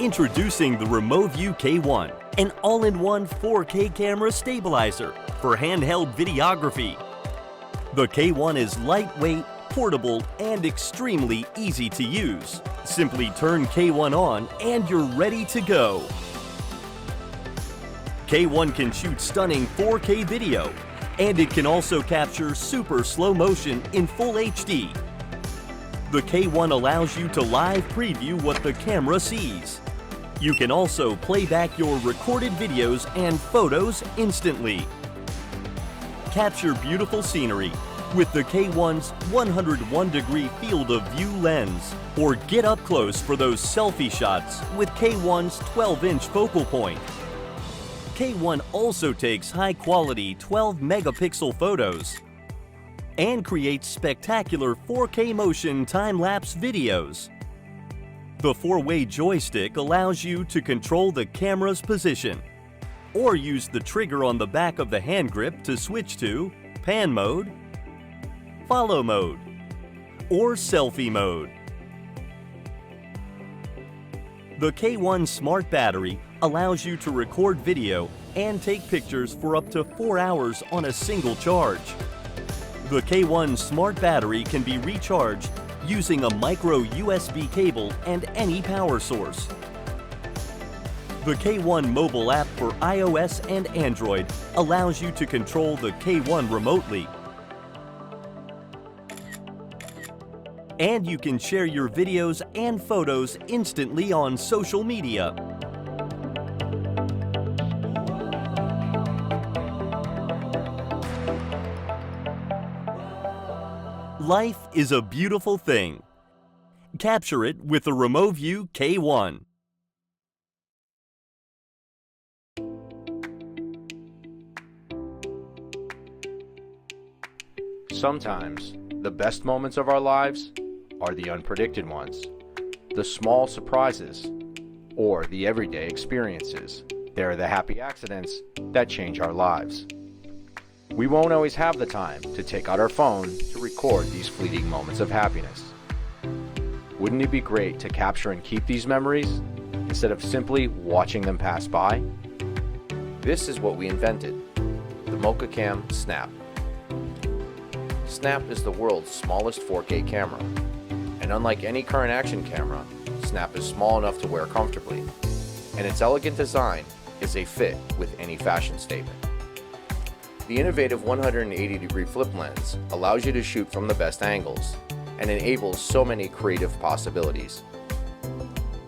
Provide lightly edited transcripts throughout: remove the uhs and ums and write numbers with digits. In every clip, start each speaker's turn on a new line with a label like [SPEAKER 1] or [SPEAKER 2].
[SPEAKER 1] Introducing the RemoView K1, an all-in-one 4K camera stabilizer for handheld videography. The K1 is lightweight, portable, and extremely easy to use. Simply turn K1 on and you're ready to go. K1 can shoot stunning 4K video, and it can also capture super slow motion in full HD. The K1 allows you to live preview what the camera sees. You can also play back your recorded videos and photos instantly. Capture beautiful scenery with the K1's 101-degree field of view lens, or get up close for those selfie shots with K1's 12-inch focal point. K1 also takes high-quality 12-megapixel photos and creates spectacular 4K motion time-lapse videos. The 4-way joystick allows you to control the camera's position, or use the trigger on the back of the hand grip to switch to pan mode, follow mode, or selfie mode. The K1 Smart Battery allows you to record video and take pictures for up to 4 hours on a single charge. The K1 Smart Battery can be recharged using a micro USB cable and any power source. The K1 mobile app for iOS and Android allows you to control the K1 remotely. And you can share your videos and photos instantly on social media. Life is a beautiful thing. Capture it with the RemoView K1.
[SPEAKER 2] Sometimes, the best moments of our lives are the unpredicted ones, the small surprises, or the everyday experiences. They're the happy accidents that change our lives. We won't always have the time to take out our phone to record these fleeting moments of happiness. Wouldn't it be great to capture and keep these memories instead of simply watching them pass by? This is what we invented, the Mocha Cam Snap. Snap is the world's smallest 4K camera, and unlike any current action camera, Snap is small enough to wear comfortably, and its elegant design is a fit with any fashion statement. The innovative 180-degree flip lens allows you to shoot from the best angles and enables so many creative possibilities.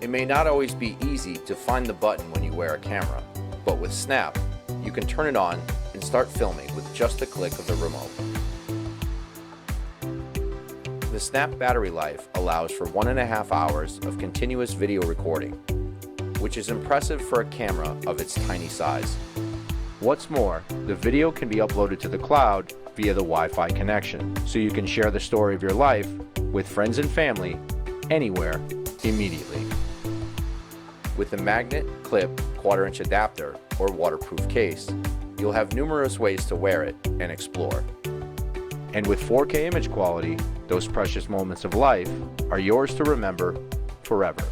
[SPEAKER 2] It may not always be easy to find the button when you wear a camera, but with Snap, you can turn it on and start filming with just a click of the remote. The Snap battery life allows for 1.5 hours of continuous video recording, which is impressive for a camera of its tiny size. What's more, the video can be uploaded to the cloud via the Wi-Fi connection, so you can share the story of your life with friends and family anywhere immediately. With the magnet, clip, 1/4-inch adapter, or waterproof case, you'll have numerous ways to wear it and explore. And with 4K image quality, those precious moments of life are yours to remember forever.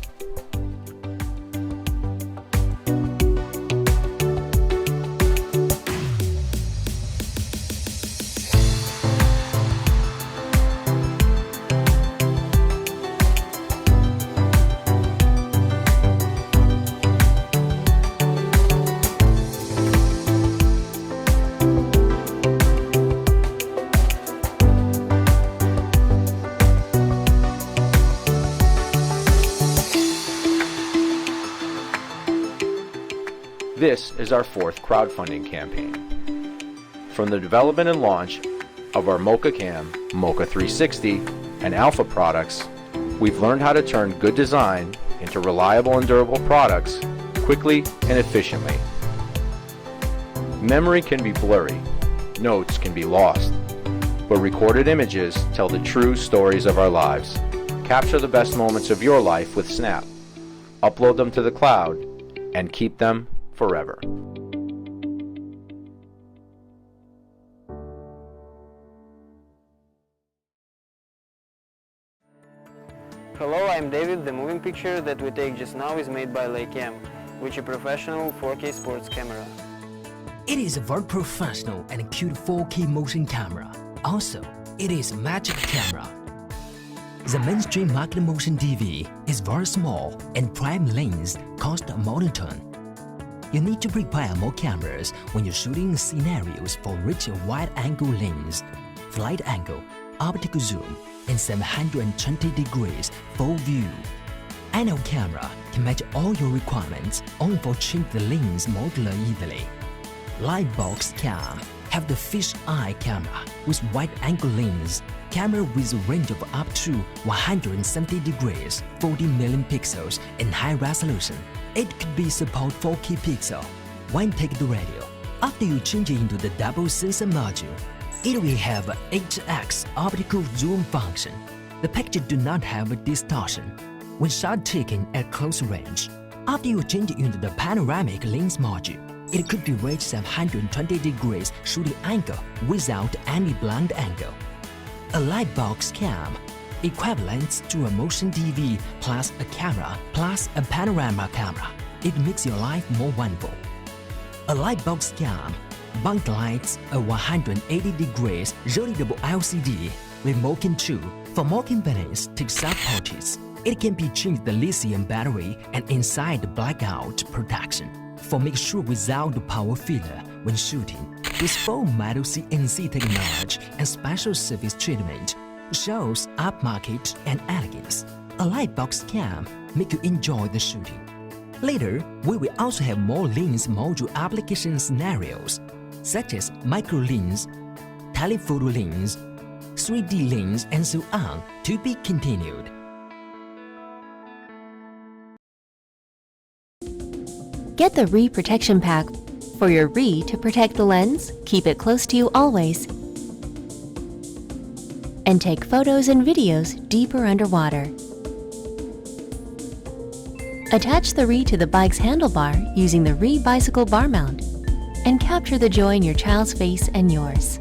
[SPEAKER 2] This is our 4th crowdfunding campaign. From the development and launch of our Mocha Cam, Mocha 360, and Alpha products, we've learned how to turn good design into reliable and durable products quickly and efficiently. Memory can be blurry, notes can be lost, but recorded images tell the true stories of our lives. Capture the best moments of your life with Snap. Upload them to the cloud and keep them forever.
[SPEAKER 3] Hello, I'm David. The moving picture that we take just now is made by Laibox Cam, which is a professional 4K sports camera.
[SPEAKER 4] It is a very professional and cute 4K motion camera. Also, it is a magic camera. The mainstream market motion DV is very small and prime lens cost a monotone. You need to prepare more cameras when you're shooting scenarios for rich wide-angle lens, flight angle, optical zoom, and 720 degrees full view. Annual camera can match all your requirements only for change the lens modular easily. Laibox Cam have the fish eye camera with wide-angle lens, camera with a range of up to 170 degrees, 40 million pixels, and high resolution. It could be support 4K pixel. When take the radio, after you change it into the double sensor module, it will have a 8x optical zoom function. The picture do not have a distortion when shot taken at close range. After you change it into the panoramic lens module, it could be reached 720 degrees shooting angle without any blind angle. A Laibox Cam equivalent to a motion DV plus a camera plus a panorama camera. It makes your life more wonderful. A Laibox Cam backlights a 180 degrees rotatable LCD with remote control. For more convenience, take self-portraits. It can be changed the lithium battery and inside the blackout protection. For make sure without the power filler when shooting, with full metal CNC technology and special service treatment, shows upmarket and elegance. A Laibox Cam make you enjoy the shooting. Later, we will also have more lens module application scenarios, such as micro lens, telephoto lens, 3D lens, and so on, to be continued.
[SPEAKER 5] Get the Revl Protection Pack for your Revl to protect the lens, keep it close to you always, and take photos and videos deeper underwater. Attach the Revl to the bike's handlebar using the Revl bicycle bar mount and capture the joy in your child's face and yours.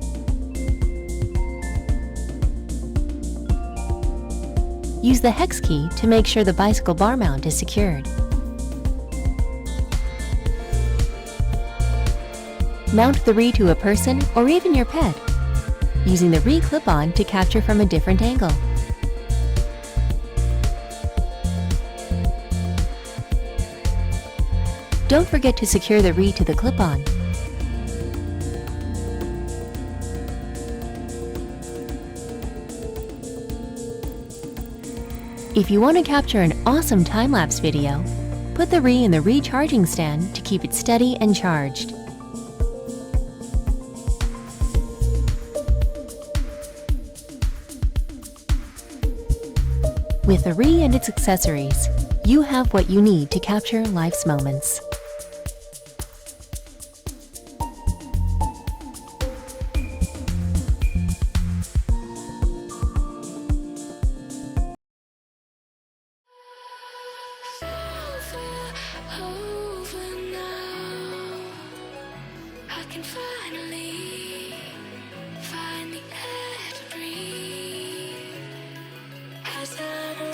[SPEAKER 5] Use the hex key to make sure the bicycle bar mount is secured. Mount the Revl to a person or even your pet, using the Revl clip-on to capture from a different angle. Don't forget to secure the Revl to the clip-on. If you want to capture an awesome time-lapse video, put the Revl in the Revl charging stand to keep it steady and charged. With the Revl and its accessories, you have what you need to capture life's moments.
[SPEAKER 6] Can finally find the air to breathe as I'm